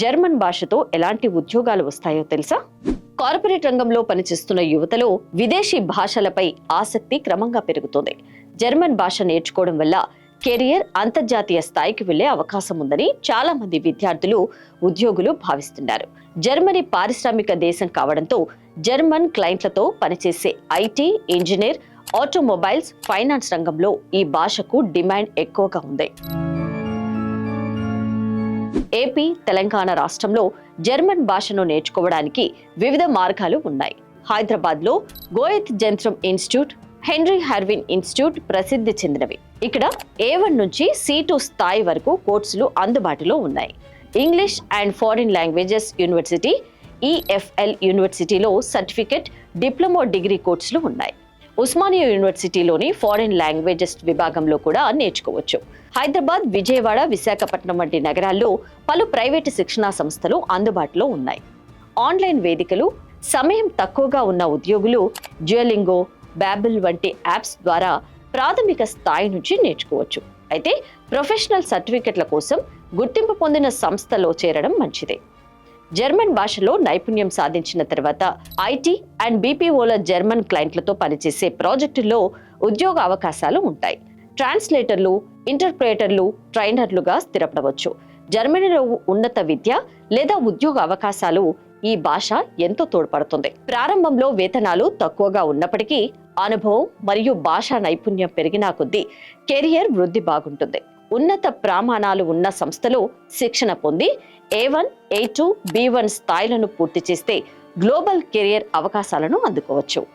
German భాషతో ఎలాంటి ఉద్యోగాలు వస్తాయో తెలుసా? కార్పొరేట్ రంగంలో పనిచేస్తున్న యువతలో విదేశీ భాషలపై ఆసక్తి క్రమంగా పెరుగుతోంది. జర్మన్ భాష నేర్చుకోవడం వల్ల కెరియర్ అంతర్జాతీయ స్థాయికి వెళ్లే అవకాశం ఉందని చాలా మంది విద్యార్థులు, ఉద్యోగులు భావిస్తున్నారు. జర్మనీ పారిశ్రామిక దేశం కావడంతో జర్మన్ క్లయింట్లతో పనిచేసే ఐటీ, ఇంజనీర్, ఆటోమొబైల్స్, ఫైనాన్స్ రంగంలో ఈ భాషకు డిమాండ్ ఎక్కువగా ఉంది. ఏపీ, తెలంగాణ రాష్ట్రంలో జర్మన్ భాషను నేర్చుకోవడానికి వివిధ మార్గాలు ఉన్నాయి. హైదరాబాద్లో Goyat జంత్రం institute, henry Harvin institute ప్రసిద్ధి చెందినవి. ఇక్కడ A1 నుంచి C2 స్థాయి వరకు కోర్సులు అందుబాటులో ఉన్నాయి. English and foreign languages university, EFL యూనివర్సిటీలో సర్టిఫికెట్, డిప్లొమా డిగ్రీ కోర్సులు ఉన్నాయి. ఉస్మానియా యూనివర్సిటీలోని ఫారిన్ లాంగ్వేజెస్ విభాగంలో కూడా నేర్చుకోవచ్చు. హైదరాబాద్, విజయవాడ, విశాఖపట్నం వంటి నగరాల్లో పలు ప్రైవేటు శిక్షణా సంస్థలు అందుబాటులో ఉన్నాయి. ఆన్లైన్ వేదికలు, సమయం తక్కువగా ఉన్న ఉద్యోగులు డ్యూయలింగో, బాబెల్ వంటి యాప్స్ ద్వారా ప్రాథమిక స్థాయి నుంచి నేర్చుకోవచ్చు. అయితే ప్రొఫెషనల్ సర్టిఫికెట్ల కోసం గుర్తింపు పొందిన సంస్థలో చేరడం మంచిదే. జర్మన్ భాషలో నైపుణ్యం సాధించిన తర్వాత ఐటీ అండ్ BPOల జర్మన్ క్లయింట్లతో పనిచేసే ప్రాజెక్టుల్లో ఉద్యోగ అవకాశాలు ఉంటాయి. ట్రాన్స్లేటర్లు, ఇంటర్ప్రిటర్లు, ట్రైనర్లుగా స్థిరపడవచ్చు. జర్మనీలో ఉన్నత విద్య లేదా ఉద్యోగ అవకాశాలు ఈ భాష ఎంతో తోడ్పడుతుంది. ప్రారంభంలో వేతనాలు తక్కువగా ఉన్నప్పటికీ అనుభవం మరియు భాషా నైపుణ్యం పెరిగినా కొద్దీ కెరియర్ వృద్ధి బాగుంటుంది. ఉన్నత ప్రమాణాలు ఉన్న సంస్థలో శిక్షణ పొంది A1, A2, B1 స్థాయిలను పూర్తి చేస్తే గ్లోబల్ కెరియర్ అవకాశాలను అందుకోవచ్చు.